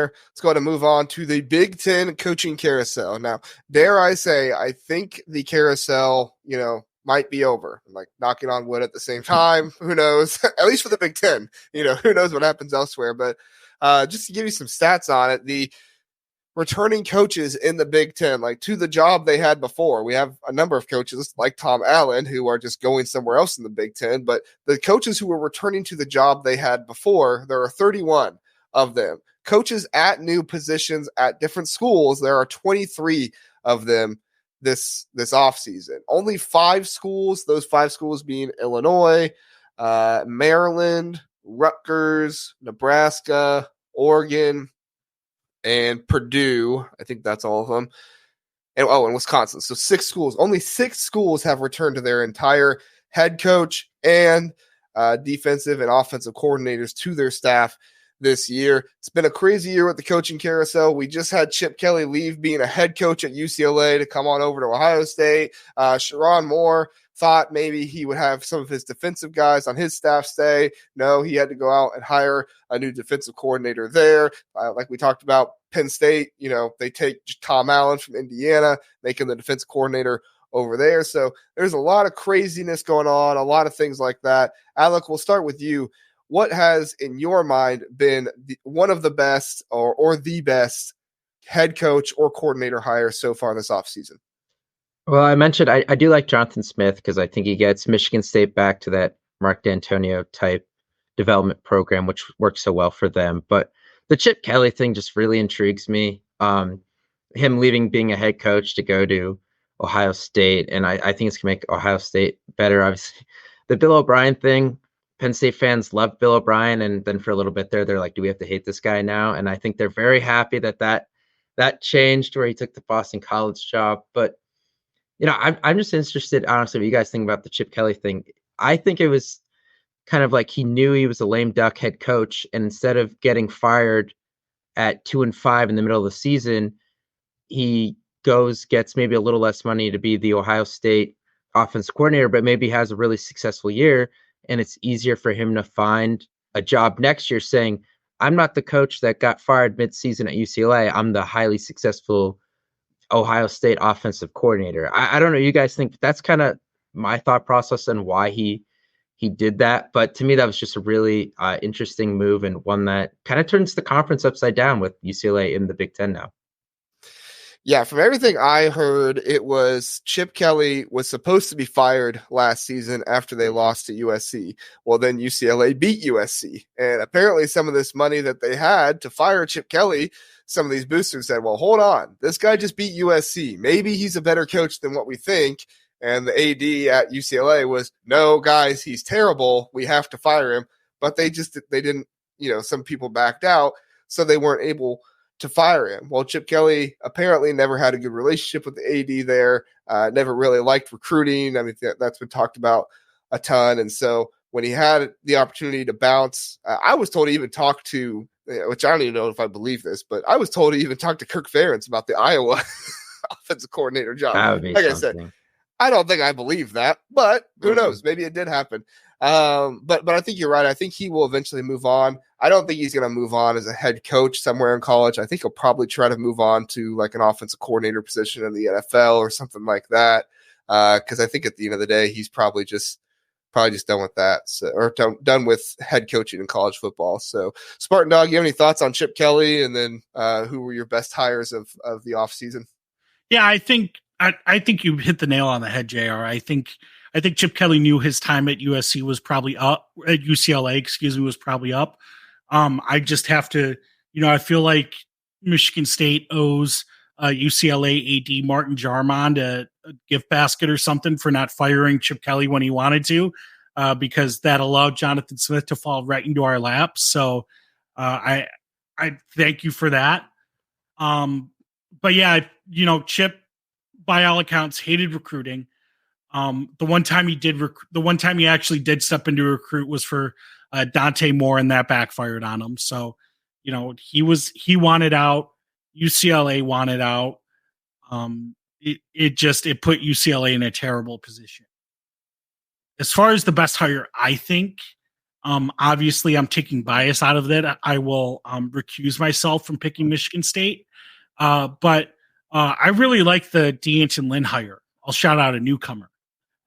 Let's go ahead and move on to the Big Ten coaching carousel. Now, dare I say, I think the carousel, might be over. I'm like knocking on wood at the same time. Who knows? At least for the Big Ten, who knows what happens elsewhere. But just to give you some stats on it, the returning coaches in the Big Ten, like to the job they had before. We have a number of coaches like Tom Allen who are just going somewhere else in the Big Ten, but the coaches who were returning to the job they had before, there are 31 of them. Coaches at new positions at different schools, there are 23 of them this offseason. Only 5 schools, those 5 schools being Illinois, Maryland, Rutgers, Nebraska, Oregon, and Purdue. I think that's all of them. And Wisconsin. So 6 schools. Only 6 schools have returned to their entire head coach and defensive and offensive coordinators to their staff this year. It's been a crazy year with the coaching carousel. We just had Chip Kelly leave being a head coach at UCLA to come on over to Ohio State. Sherrone Moore thought maybe he would have some of his defensive guys on his staff stay. No, he had to go out and hire a new defensive coordinator there. Like we talked about, Penn State, they take Tom Allen from Indiana, making the defensive coordinator over there. So there's a lot of craziness going on, a lot of things like that. Alec, we'll start with you. What has, in your mind, been one of the best or the best head coach or coordinator hire so far this offseason? Well, I mentioned I do like Jonathan Smith because I think he gets Michigan State back to that Mark D'Antonio type development program, which works so well for them. But the Chip Kelly thing just really intrigues me. Him leaving being a head coach to go to Ohio State, and I think it's going to make Ohio State better. Obviously, the Bill O'Brien thing, Penn State fans love Bill O'Brien, and then for a little bit there, they're like, do we have to hate this guy now? And I think they're very happy that changed where he took the Boston College job. But, I'm just interested, honestly, what you guys think about the Chip Kelly thing. I think it was kind of like he knew he was a lame duck head coach, and instead of getting fired at 2-5 in the middle of the season, he gets maybe a little less money to be the Ohio State offensive coordinator, but maybe has a really successful year. And it's easier for him to find a job next year saying, I'm not the coach that got fired mid-season at UCLA. I'm the highly successful Ohio State offensive coordinator. I don't know. You guys think that's kind of my thought process and why he did that. But to me, that was just a really interesting move and one that kind of turns the conference upside down with UCLA in the Big Ten now. Yeah, from everything I heard, it was Chip Kelly was supposed to be fired last season after they lost to USC. Well, then UCLA beat USC. And apparently some of this money that they had to fire Chip Kelly, some of these boosters said, well, hold on. This guy just beat USC. Maybe he's a better coach than what we think. And the AD at UCLA was, no, guys, he's terrible. We have to fire him. But they didn't, some people backed out, so they weren't able to fire him. Well, Chip Kelly apparently never had a good relationship with the AD there, never really liked recruiting. I mean, that's been talked about a ton. And so when he had the opportunity to bounce, I was told to even talk to, which I don't even know if I believe this, but I was told to even talk to Kirk Ferentz about the Iowa offensive coordinator job. That would be like something. I said, I don't think I believe that, but who knows? Maybe it did happen. But I think you're right. I think he will eventually move on. I don't think he's going to move on as a head coach somewhere in college. I think he'll probably try to move on to like an offensive coordinator position in the NFL or something like that. Because I think at the end of the day, he's probably just done with that, or done with head coaching in college football. So, Spartan Dog, you have any thoughts on Chip Kelly, and then who were your best hires of the offseason? Yeah, I think you hit the nail on the head, JR. I think Chip Kelly knew his time at USC was probably up. At UCLA, was probably up. I just have to, I feel like Michigan State owes UCLA AD Martin Jarmond a gift basket or something for not firing Chip Kelly when he wanted to, because that allowed Jonathan Smith to fall right into our laps. So I thank you for that. But yeah, Chip, by all accounts, hated recruiting. The one time he actually did step into a recruit was for Dante Moore, and that backfired on him. So, he wanted out. UCLA wanted out. It put UCLA in a terrible position. As far as the best hire, I think Obviously, I'm taking bias out of that. I will recuse myself from picking Michigan State. But I really like the D'Anton Lynn hire. I'll shout out a newcomer,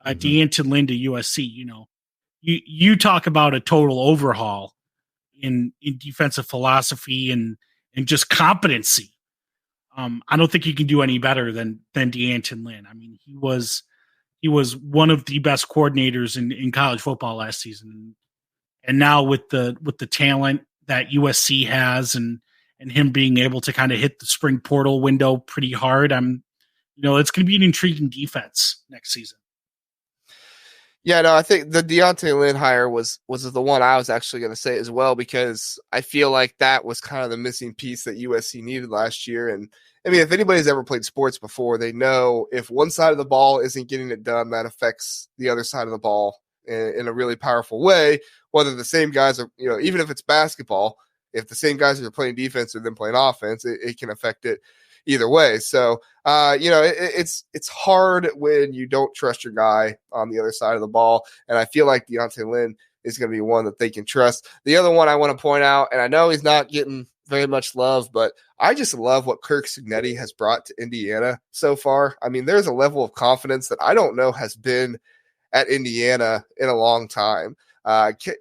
D'Anton Lynn to USC. You talk about a total overhaul in defensive philosophy and just competency. I don't think you can do any better than D'Anton Lynn. I mean, he was one of the best coordinators in college football last season. And now with the talent that USC has and him being able to kind of hit the spring portal window pretty hard, it's going to be an intriguing defense next season. Yeah, no, I think the D'Anton Lynn hire was the one I was actually going to say as well, because I feel like that was kind of the missing piece that USC needed last year. And I mean, if anybody's ever played sports before, they know if one side of the ball isn't getting it done, that affects the other side of the ball in a really powerful way. Whether the same guys are, even if it's basketball, if the same guys are playing defense or then playing offense, it can affect it either way. So, it's hard when you don't trust your guy on the other side of the ball. And I feel like D'Anton Lynn is going to be one that they can trust. The other one I want to point out, and I know he's not getting very much love, but I just love what Curt Cignetti has brought to Indiana so far. I mean, there's a level of confidence that I don't know has been at Indiana in a long time.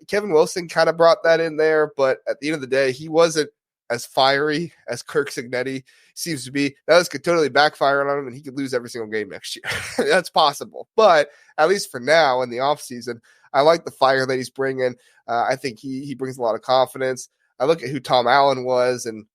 Kevin Wilson kind of brought that in there, but at the end of the day, he wasn't as fiery as Curt Cignetti seems to be. That could totally backfire on him, and he could lose every single game next year. That's possible. But at least for now in the offseason, I like the fire that he's bringing. I think he brings a lot of confidence. I look at who Tom Allen was, and,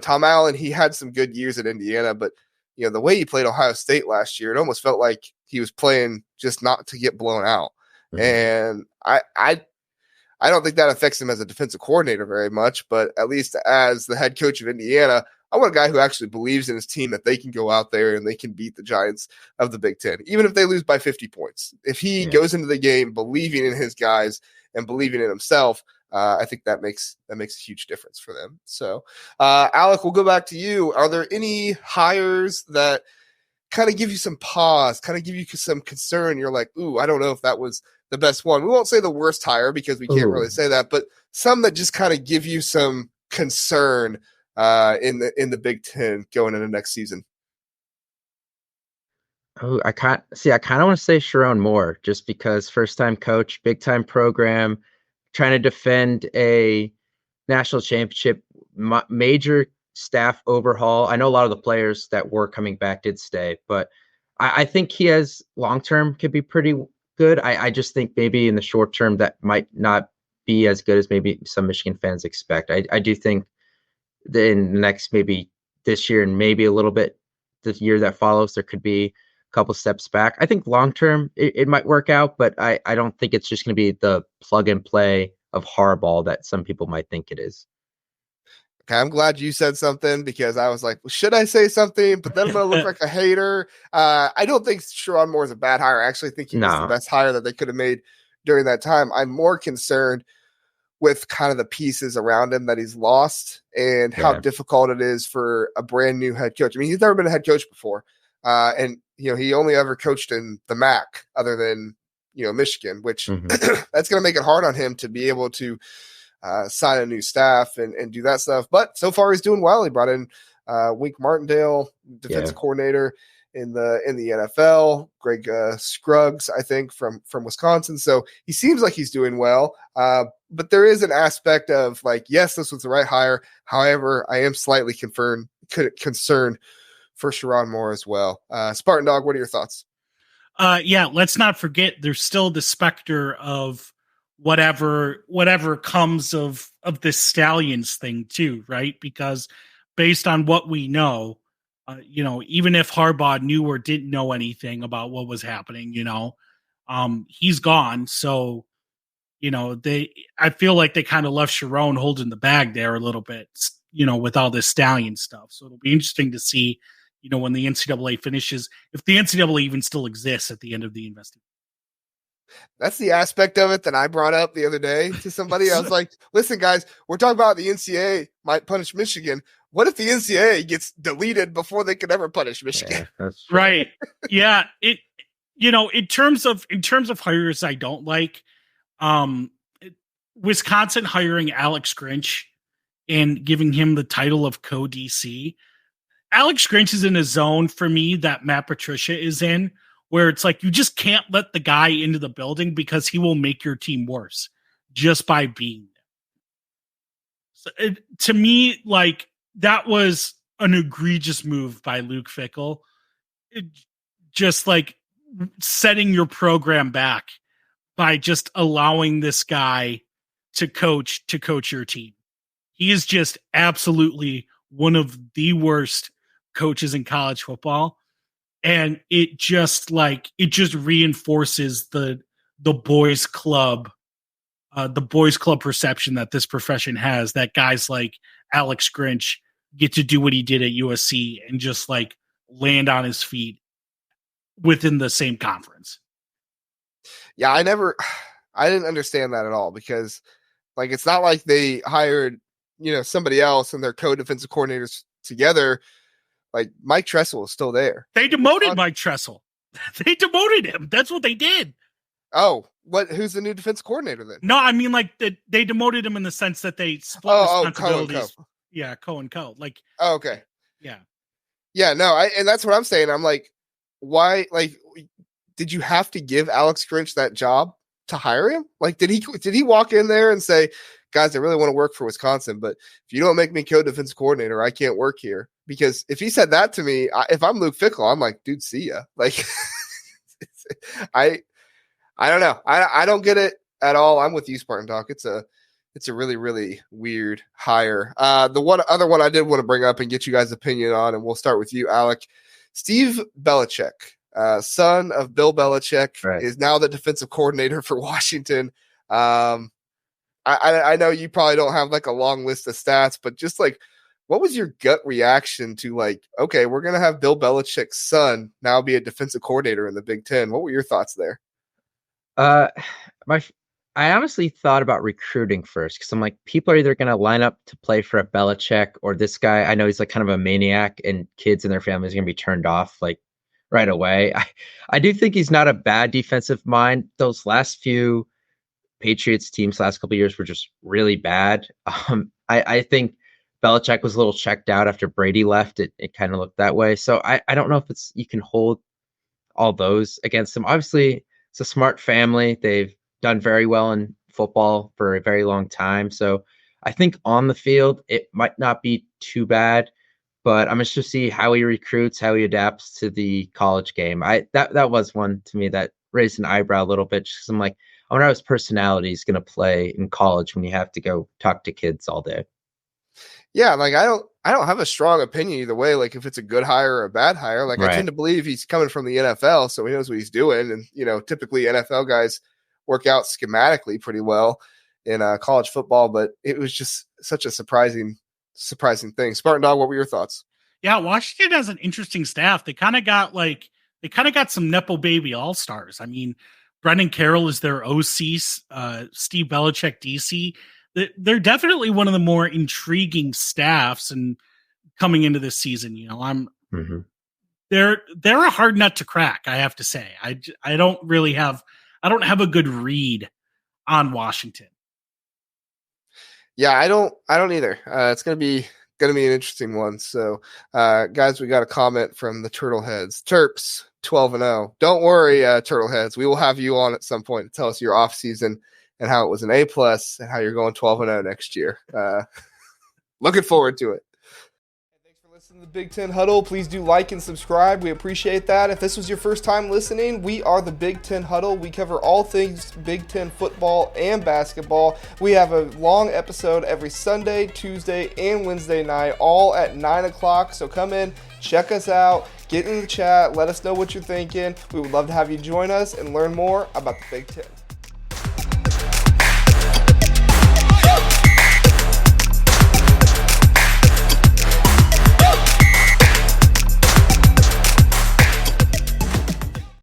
Tom Allen, he had some good years at Indiana, but, the way he played Ohio State last year, it almost felt like he was playing just not to get blown out. Mm-hmm. And I don't think that affects him as a defensive coordinator very much, but at least as the head coach of Indiana, I want a guy who actually believes in his team that they can go out there and they can beat the Giants of the Big Ten, even if they lose by 50 points. If he goes into the game believing in his guys and believing in himself, I think that makes a huge difference for them. So, Alec, we'll go back to you. Are there any hires that kind of give you some pause, kind of give you some concern? You're like, ooh, I don't know if that was the best one. We won't say the worst hire because we can't really say that, but some that just kind of give you some concern in the Big Ten going into next season. Oh, I kind of want to say Sherrone more, just because first time coach, big time program, trying to defend a national championship, major staff overhaul. I know a lot of the players that were coming back did stay, but I think he has long term could be pretty good. I just think maybe in the short term that might not be as good as maybe some Michigan fans expect. I do think that in the next, maybe this year and maybe a little bit the year that follows, there could be a couple steps back. I think long term it might work out, but I don't think it's just going to be the plug and play of Harbaugh that some people might think it is. Okay, I'm glad you said something, because I was like, well, should I say something? But then I'm going to look like a hater. I don't think Sherrone Moore is a bad hire. I actually think he was the best hire that they could have made during that time. I'm more concerned with kind of the pieces around him that he's lost and how difficult it is for a brand new head coach. I mean, he's never been a head coach before. And, he only ever coached in the MAC other than, Michigan, which that's going to make it hard on him to be able to sign a new staff and do that stuff. But so far he's doing well. He brought in Wink Martindale, defensive coordinator in the NFL, Greg Scruggs, I think from Wisconsin. So he seems like he's doing well. But there is an aspect of like, yes, this was the right hire. However, I am slightly concerned for Sherrone Moore as well. Spartan Dog, what are your thoughts? Let's not forget there's still the specter of whatever comes of this Stallions thing too, right? Because based on what we know, even if Harbaugh knew or didn't know anything about what was happening, he's gone. So, I feel like they kind of left Sherrone holding the bag there a little bit, with all this Stallion stuff. So it'll be interesting to see, when the NCAA finishes, if the NCAA even still exists at the end of the investigation. That's the aspect of it that I brought up the other day to somebody. I was like, listen, guys, we're talking about the NCAA might punish Michigan. What if the NCAA gets deleted before they could ever punish Michigan? Yeah, that's true. Right. Yeah. In terms of hires I don't like, Wisconsin hiring Alex Grinch and giving him the title of co-DC. Alex Grinch is in a zone for me that Matt Patricia is in, where it's like you just can't let the guy into the building because he will make your team worse just by being there. So to me, like, that was an egregious move by Luke Fickell. Just like setting your program back by just allowing this guy to coach your team. He is just absolutely one of the worst coaches in college football. And it just reinforces the boys club perception that this profession has, that guys like Alex Grinch get to do what he did at USC and just like land on his feet within the same conference. Yeah, I didn't understand that at all, because like, it's not like they hired, somebody else and their co-defensive coordinators together. Like, Mike Tressel is still there. They demoted Mike Tressel. They demoted him. That's what they did. Oh, who's the new defense coordinator then? No, I mean, like, they demoted him in the sense that they split responsibilities. Co. Yeah, Co and Co. Like, okay. Yeah. Yeah, no, and that's what I'm saying. I'm like, why? Like, did you have to give Alex Grinch that job to hire him? Like, did he walk in there and say, guys, I really want to work for Wisconsin, but if you don't make me co-defense coordinator, I can't work here? Because if he said that to me, if I'm Luke Fickell, I'm like, dude, see ya. Like, I don't know. I don't get it at all. I'm with you, Spartan Talk. It's a really, really weird hire. The other one I did want to bring up and get you guys' opinion on, and we'll start with you, Alec. Steve Belichick, son of Bill Belichick, right, is now the defensive coordinator for Washington. I know you probably don't have like a long list of stats, but just like, what was your gut reaction to, like, okay, we're going to have Bill Belichick's son now be a defensive coordinator in the Big Ten? What were your thoughts there? I honestly thought about recruiting first, because I'm like, people are either going to line up to play for a Belichick, or this guy, I know he's like kind of a maniac, and kids and their families are going to be turned off like right away. I do think he's not a bad defensive mind. Those last few Patriots teams last couple of years were just really bad. I think Belichick was a little checked out after Brady left. It kind of looked that way. So I don't know if you can hold all those against him. Obviously, it's a smart family. They've done very well in football for a very long time. So I think on the field, it might not be too bad, but I'm interested to see how he recruits, how he adapts to the college game. That was one to me that raised an eyebrow a little bit, because I'm like, I wonder how his personality is going to play in college when you have to go talk to kids all day. Yeah, like, I don't have a strong opinion either way, like if it's a good hire or a bad hire. Like, right. I tend to believe he's coming from the NFL, so he knows what he's doing. And, typically NFL guys work out schematically pretty well in college football, but it was just such a surprising thing. Spartan Dog, what were your thoughts? Yeah, Washington has an interesting staff. They kind of got some Nepo baby all-stars. I mean, Brendan Carroll is their OC, Steve Belichick DC. They're definitely one of the more intriguing staffs, and coming into this season, they're a hard nut to crack, I have to say. I don't have a good read on Washington. Yeah, I don't either. It's gonna be an interesting one. So, guys, we got a comment from the Turtleheads. Terps 12-0. Don't worry, Turtleheads. We will have you on at some point to tell us your off season and how it was an A+ and how you're going 12-0 next year. Looking forward to it. Thanks for listening to the Big Ten Huddle. Please do like and subscribe. We appreciate that. If this was your first time listening, we are the Big Ten Huddle. We cover all things Big Ten football and basketball. We have a long episode every Sunday, Tuesday, and Wednesday night, all at 9 o'clock. So come in, check us out, get in the chat, let us know what you're thinking. We would love to have you join us and learn more about the Big Ten.